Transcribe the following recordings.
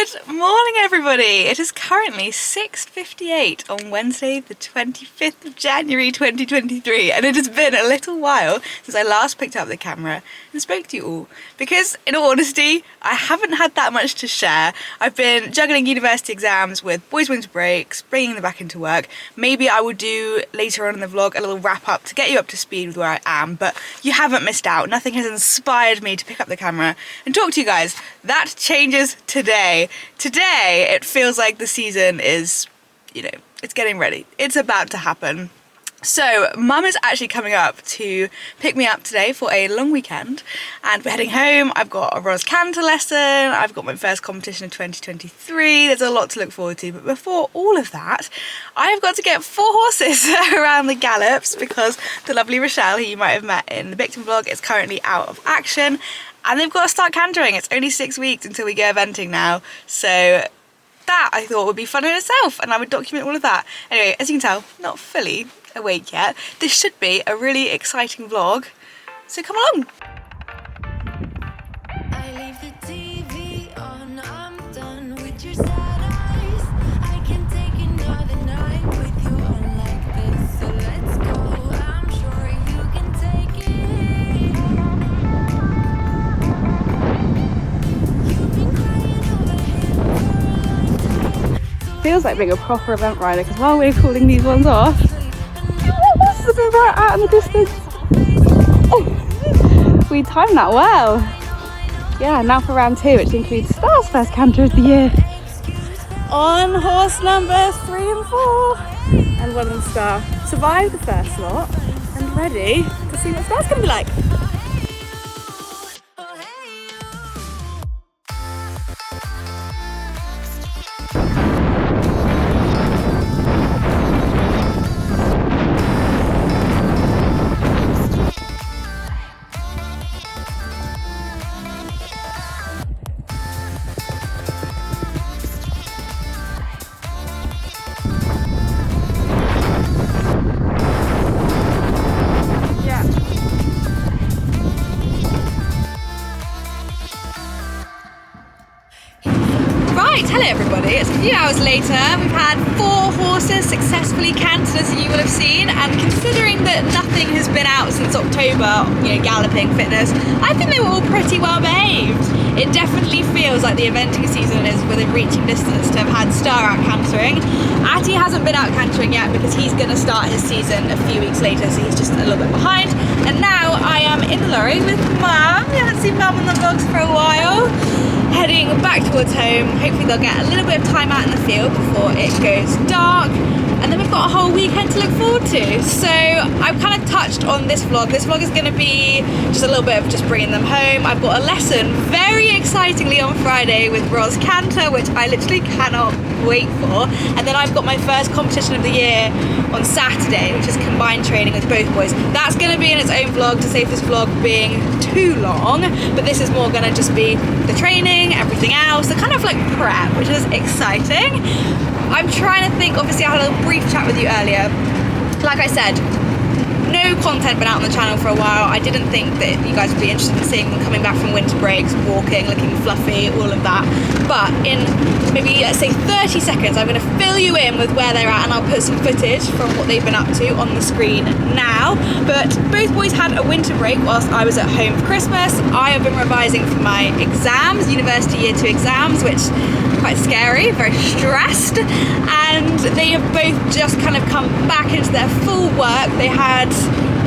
Good morning everybody! It is currently 6:58 on Wednesday the 25th of January 2023 and it has been a little while since I last picked up the camera and spoke to you all because in all honesty I haven't had that much to share. I've been juggling university exams with boys' winter breaks, bringing them back into work. Maybe I will do later on in the vlog a little wrap up to get you up to speed with where I am, but you haven't missed out. Nothing has inspired me to pick up the camera and talk to you guys. That changes today. Today it feels like the season is, you know, it's getting ready. It's about to happen. So Mum is actually coming up to pick me up today for a long weekend and we're heading home. I've got a Ros Canter lesson, I've got my first competition of 2023, there's a lot to look forward to, but before all of that I've got to get 4 horses around the Gallops because the lovely Rochelle, who you might have met in the Victim vlog, is currently out of action and they've got to start cantering. It's only 6 weeks until we go eventing now, so that I thought would be fun in itself and I would document all of that. Anyway, as you can tell, not fully awake yet. This should be a really exciting vlog, so come along. I leave the TV on, I'm done with your sad eyes. I can take another night with you on like this, so let's go. I'm sure you can take it. You've been crying over him for a long time. Feels like being a proper event rider because while we're calling these ones off, right out in the distance. Oh, we timed that well. Yeah, now for round 2, which includes Star's first canter of the year. On horse number 3 and 4, and 1 on Star. Survived the first lot and ready to see what Star's gonna be like. Hello everybody, it's a few hours later. We've had 4 horses successfully cantered, as you will have seen, and considering that nothing has been out since October, you know, galloping fitness, I think they were all pretty well behaved. It definitely feels like the eventing season is within reaching distance to have had Star out cantering. Atty hasn't been out cantering yet because he's going to start his season a few weeks later, so he's just a little bit behind. And now I am in the lorry with Mum. You haven't seen Mum on the vlogs for a while. Heading back towards home. Hopefully they'll get a little bit of time out in the field before it goes dark, and then we've got a whole weekend to look forward to. So I've kind of touched on this vlog. This vlog is going to be just a little bit of just bringing them home. I've got a lesson very excitingly on Friday with Ros Canter, which I literally cannot wait for, and then I've got my first competition of the year on Saturday, which is combined training with both boys. That's going to be in its own vlog to save this vlog being too long, but this is more going to just be the training, everything else, the kind of like prep, which is exciting. I'm trying to think, obviously I had a brief chat with you earlier. Like I said, no content been out on the channel for a while. I didn't think that you guys would be interested in seeing them coming back from winter breaks, walking, looking fluffy, all of that. But in maybe, let's say 30 seconds, I'm going to fill you in with where they're at and I'll put some footage from what they've been up to on the screen now. But both boys had a winter break whilst I was at home for Christmas. I have been revising for my exams, university year 2 exams, which quite scary, very stressed, and they have both just kind of come back into their full work. They had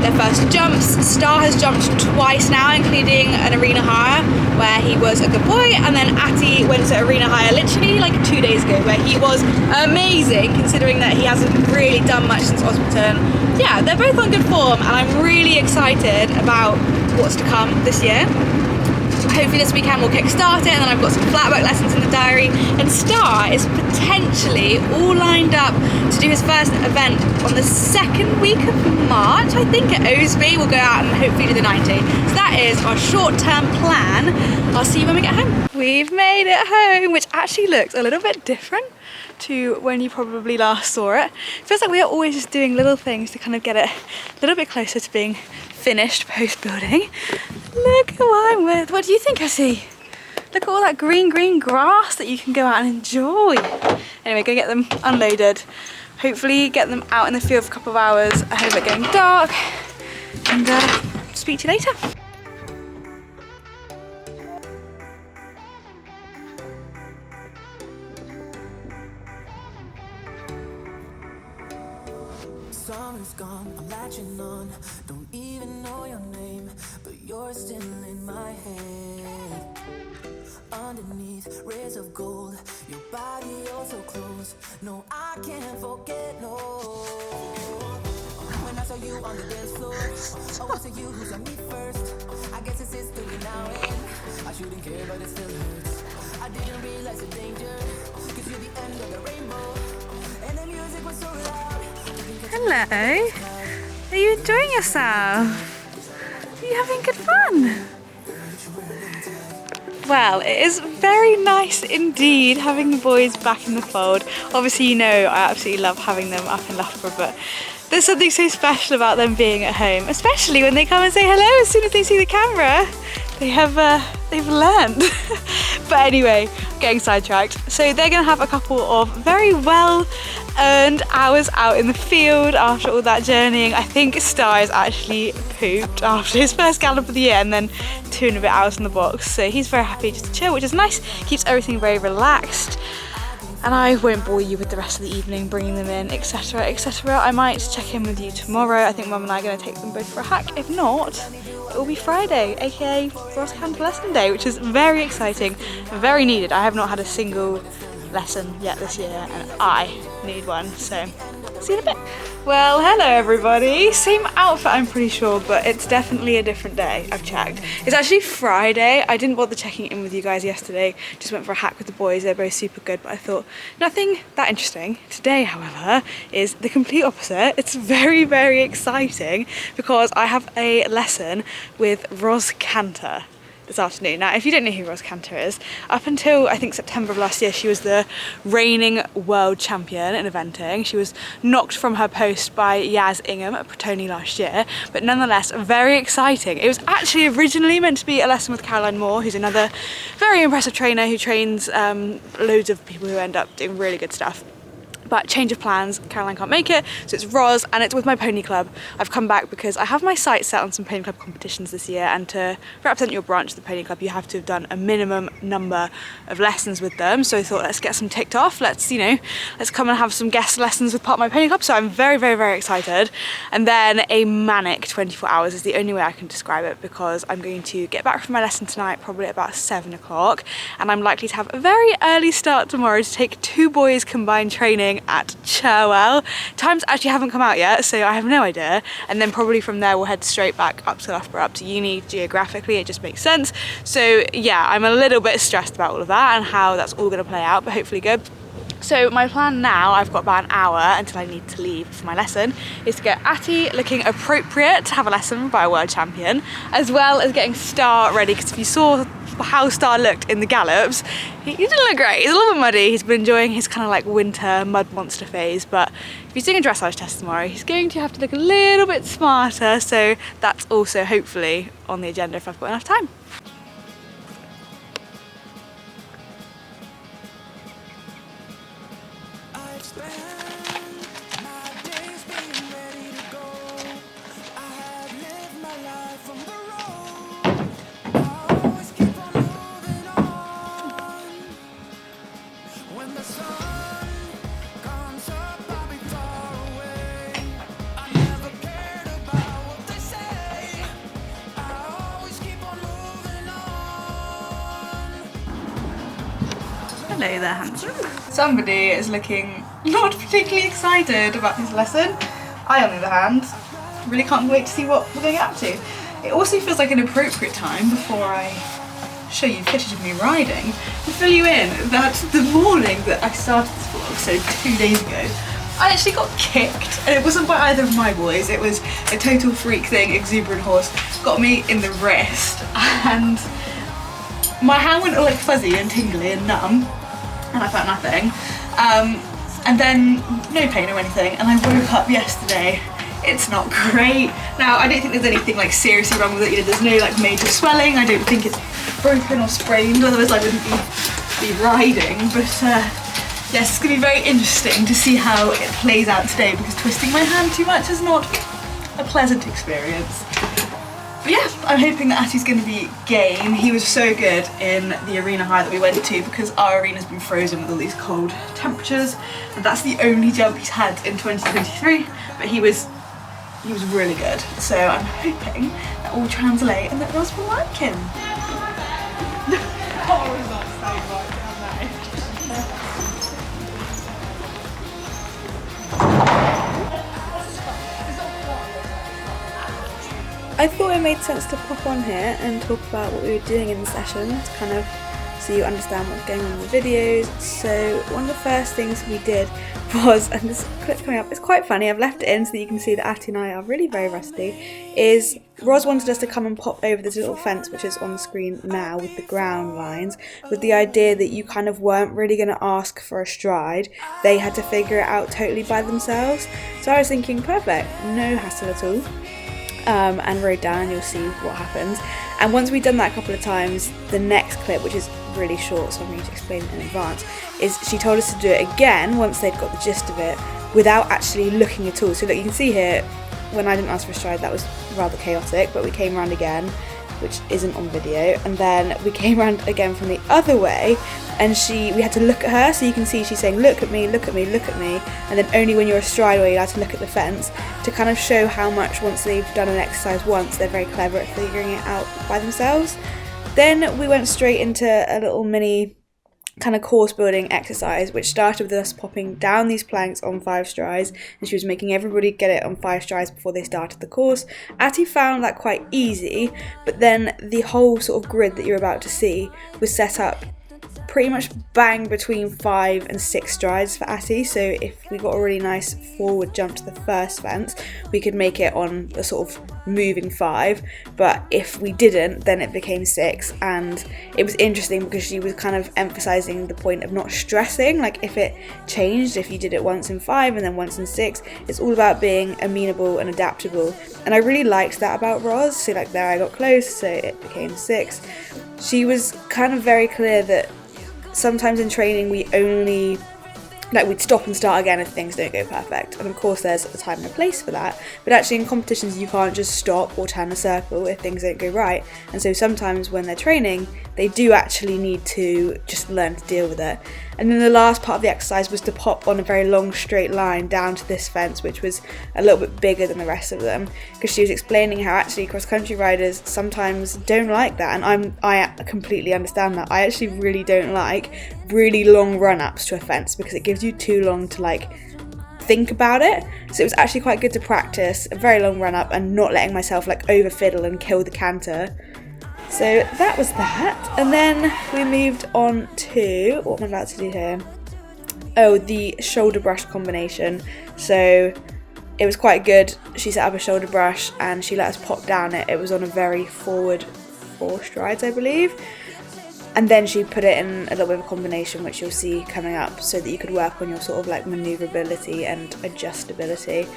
their first jumps. Star has jumped twice now, including an arena hire where he was a good boy, and then Atty went to arena hire literally like 2 days ago where he was amazing considering that he hasn't really done much since Osberton. Yeah, they're both on good form and I'm really excited about what's to come this year. Hopefully this weekend we'll kickstart it, and then I've got some flat work lessons in the diary, and Star is potentially all lined up to do his first event on the 2nd week of March, I think, at Osby. We'll go out and hopefully do the 90. So that is our short-term plan. I'll see you when we get home. We've made it home, which actually looks a little bit different to when you probably last saw it. It feels like we are always just doing little things to kind of get it a little bit closer to being finished post building. Look who I'm with. What do you think I see? Look at all that green grass that you can go out and enjoy. Anyway, go get them unloaded. Hopefully get them out in the field for a couple of hours ahead of it getting dark. And speak to you later. Summer's gone, I'm latching on. Don't even know your name, but you're still in my head. Underneath rays of gold, your body oh so close. No, I can't forget, no. When I saw you on the dance floor, oh, was it you who saw me first? I guess it's history now, and I shouldn't care, but it still hurts. I didn't realize the danger, cause you're the end of the rainbow, and the music was so loud. Hello, are you enjoying yourself? Are you having good fun? Well, it is very nice indeed having the boys back in the fold. Obviously, you know I absolutely love having them up in Loughborough, but there's something so special about them being at home, especially when they come and say hello as soon as they see the camera. They've learned. But anyway, getting sidetracked. So they're gonna have a couple of very well earned hours out in the field after all that journeying. I think Star is actually pooped after his first gallop of the year and then 2 and a bit hours in the box. So he's very happy just to chill, which is nice. Keeps everything very relaxed. And I won't bore you with the rest of the evening bringing them in, etc, etc. I might check in with you tomorrow. I think Mum and I are going to take them both for a hack. If not, it will be Friday, aka Ros Canter lesson day, which is very exciting, very needed. I have not had a single lesson yet this year and I need one, so see you in a bit. Well, hello everybody. Same outfit I'm pretty sure, but it's definitely a different day. I've checked. It's actually Friday. I didn't bother checking in with you guys yesterday. Just went for a hack with the boys. They're both super good, but I thought nothing that interesting. Today, however, is the complete opposite. It's very, very exciting because I have a lesson with Ros Canter this afternoon. Now, if you don't know who Ros Canter is, up until I think September of last year, she was the reigning world champion in eventing. She was knocked from her post by Yaz Ingham at Protoni last year, but nonetheless very exciting. It was actually originally meant to be a lesson with Caroline Moore, who's another very impressive trainer who trains loads of people who end up doing really good stuff. But change of plans, Caroline can't make it, so it's Ros, and it's with my pony club. I've come back because I have my sights set on some pony club competitions this year, and to represent your branch of the pony club, you have to have done a minimum number of lessons with them. So I thought, let's get some ticked off. Let's come and have some guest lessons with part of my pony club. So I'm very, very, very excited. And then a manic 24 hours is the only way I can describe it, because I'm going to get back from my lesson tonight, probably at about 7 o'clock, and I'm likely to have a very early start tomorrow to take 2 boys combined training at Cherwell. Times actually haven't come out yet, so I have no idea. And then probably from there we'll head straight back up to Loughborough, up to uni. Geographically it just makes sense. So yeah, I'm a little bit stressed about all of that and how that's all going to play out, but hopefully good. So my plan now, I've got about an hour until I need to leave for my lesson, is to get Atty looking appropriate to have a lesson by a world champion, as well as getting Star ready, because if you saw how Star looked in the Gallops, he didn't look great. He's a little bit muddy. He's been enjoying his kind of like winter mud monster phase, but if he's doing a dressage test tomorrow, he's going to have to look a little bit smarter, so that's also hopefully on the agenda if I've got enough time. Hello there, handsome. Somebody is looking not particularly excited about this lesson. I, on the other hand, really can't wait to see what we're going up to. It also feels like an appropriate time, before I show you footage of me riding, to fill you in that the morning that I started this vlog, so 2 days ago, I actually got kicked, and it wasn't by either of my boys. It was a total freak thing. Exuberant horse got me in the wrist, and my hand went all like fuzzy and tingly and numb, and I felt nothing. And then no pain or anything, and I woke up yesterday. It's not great. Now, I don't think there's anything like seriously wrong with it. You know, there's no like major swelling. I don't think it's broken or sprained, otherwise I wouldn't be riding. But yes, it's going to be very interesting to see how it plays out today, because twisting my hand too much is not a pleasant experience. But yeah, I'm hoping that Atti's going to be game. He was so good in the arena high that we went to, because our arena's been frozen with all these cold temperatures, and that's the only jump he's had in 2023, but he was really good. So I'm hoping that will translate and that Ros will like him. I thought it made sense to pop on here and talk about what we were doing in the session, to kind of so you understand what's going on in the videos. So one of the first things we did was, and this clip's coming up, it's quite funny, I've left it in so that you can see that Atti and I are really very rusty, is Ros wanted us to come and pop over this little fence which is on the screen now with the ground lines, with the idea that you kind of weren't really going to ask for a stride, they had to figure it out totally by themselves. So I was thinking, perfect, no hassle at all. And rode down and you'll see what happens. And once we'd done that a couple of times, the next clip, which is really short so I'm going to explain it in advance, is she told us to do it again once they'd got the gist of it without actually looking at all. So look, you can see here, when I didn't ask for a stride that was rather chaotic, but we came around again, which isn't on video, and then we came around again from the other way, and we had to look at her, so you can see she's saying look at me, look at me, look at me, and then only when you're astride are you allowed to look at the fence, to kind of show how much, once they've done an exercise once, they're very clever at figuring it out by themselves. Then we went straight into a little mini kind of course building exercise, which started with us popping down these planks on 5 strides, and she was making everybody get it on 5 strides before they started the course. Atti found that quite easy, but then the whole sort of grid that you're about to see was set up pretty much bang between 5 and 6 strides for Atti, so if we got a really nice forward jump to the first fence, we could make it on a sort of moving 5, but if we didn't, then it became 6. And it was interesting because she was kind of emphasizing the point of not stressing, like if it changed, if you did it once in 5 and then once in 6, it's all about being amenable and adaptable, and I really liked that about Ros. So like there I got close, so it became 6. She was kind of very clear that sometimes in training we'd stop and start again if things don't go perfect, and of course there's a time and a place for that, but actually in competitions you can't just stop or turn a circle if things don't go right, and so sometimes when they're training they do actually need to just learn to deal with it. And then the last part of the exercise was to pop on a very long straight line down to this fence, which was a little bit bigger than the rest of them, because she was explaining how actually cross-country riders sometimes don't like that, and I completely understand that. I actually really don't like really long run-ups to a fence because it gives you too long to like think about it. So it was actually quite good to practice a very long run-up and not letting myself like over fiddle and kill the canter. So that was that, and then we moved on to, what am I about to do here? Oh, the shoulder brush combination. So it was quite good. She set up a shoulder brush and she let us pop down it. It was on a very forward 4 strides, I believe. And then she put it in a little bit of a combination, which you'll see coming up, so that you could work on your sort of like manoeuvrability and adjustability.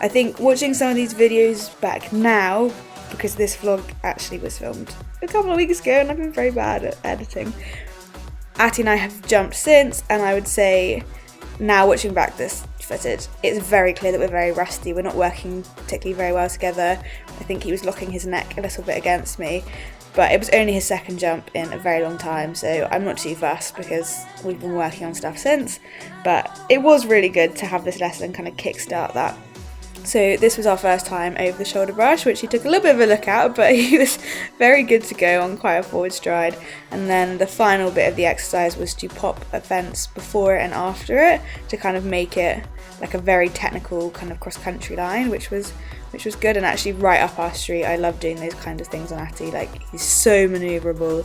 I think watching some of these videos back now, because this vlog actually was filmed a couple of weeks ago and I've been very bad at editing, Atti and I have jumped since, and I would say now watching back this footage, it's very clear that we're very rusty. We're not working particularly very well together. I think he was locking his neck a little bit against me, but it was only his second jump in a very long time, so I'm not too fussed because we've been working on stuff since. But it was really good to have this lesson kind of kickstart that. So this was our first time over the shoulder brush, which he took a little bit of a look at, but he was very good to go on quite a forward stride. And then the final bit of the exercise was to pop a fence before and after it to kind of make it like a very technical kind of cross-country line, which was good, and actually right up our street. I love doing those kind of things on Atti, like he's so manoeuvrable,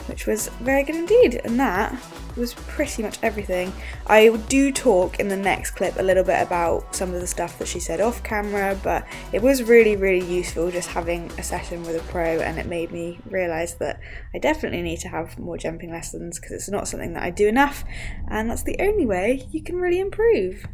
which was very good indeed. And that was pretty much everything. I do talk in the next clip a little bit about some of the stuff that she said off camera, but it was really, really useful just having a session with a pro, and it made me realise that I definitely need to have more jumping lessons because it's not something that I do enough, and that's the only way you can really improve.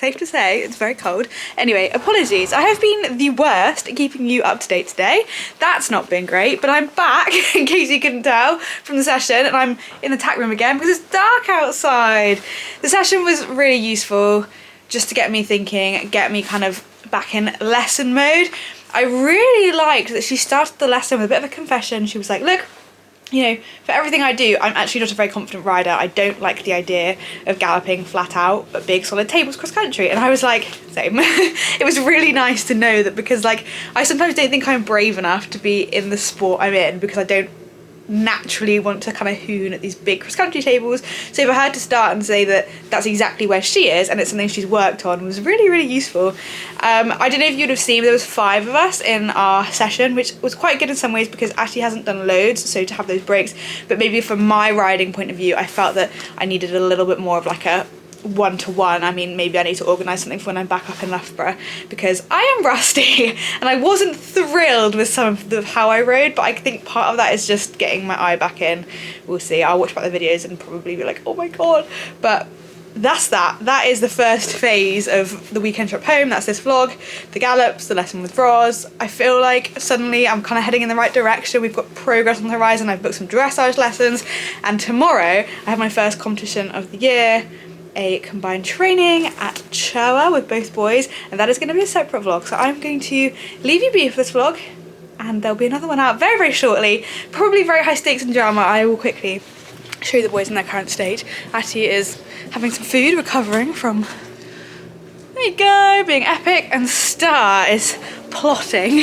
safe to say. It's very cold. Anyway, apologies. I have been the worst at keeping you up to date today. That's not been great, but I'm back, in case you couldn't tell from the session, and I'm in the tack room again because it's dark outside. The session was really useful just to get me thinking, get me kind of back in lesson mode. I really liked that she started the lesson with a bit of a confession. She was like, look, you know, for everything I do, I'm actually not a very confident rider. I don't like the idea of galloping flat out at big solid tables cross country. And I was like, same. It was really nice to know that, because like I sometimes don't think I'm brave enough to be in the sport I'm in, because I don't naturally want to kind of hoon at these big cross country tables. So for her to start and say that that's exactly where she is and it's something she's worked on was really, really useful. I don't know if you'd have seen, but there was 5 of us in our session, which was quite good in some ways because Ashley hasn't done loads, so to have those breaks. But maybe from my riding point of view, I felt that I needed a little bit more of like a one-to-one. I mean, maybe I need to organise something for when I'm back up in Loughborough, because I am rusty and I wasn't thrilled with some of how I rode, but I think part of that is just getting my eye back in. We'll see. I'll watch back the videos and probably be like, oh my god. But that's that. That is the first phase of the weekend trip home. That's this vlog, the gallops, the lesson with Ros. I feel like suddenly I'm kind of heading in the right direction. We've got progress on the horizon. I've booked some dressage lessons, and tomorrow I have my first competition of the year, a combined training at Choa with both boys, and that is going to be a separate vlog. So I'm going to leave you be for this vlog, and there'll be another one out very, very shortly. Probably very high stakes and drama. I will quickly show you the boys in their current state. Atty is having some food, recovering from, there you go, being epic, and Star is plotting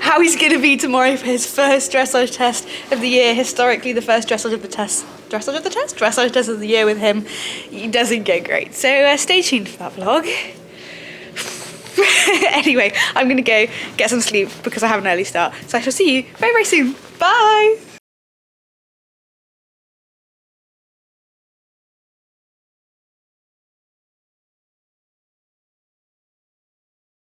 how he's going to be tomorrow for his first dressage test of the year. Historically, the first dressage test of the year with him, he doesn't go great. So stay tuned for that vlog. Anyway, I'm going to go get some sleep because I have an early start. So I shall see you very, very soon. Bye!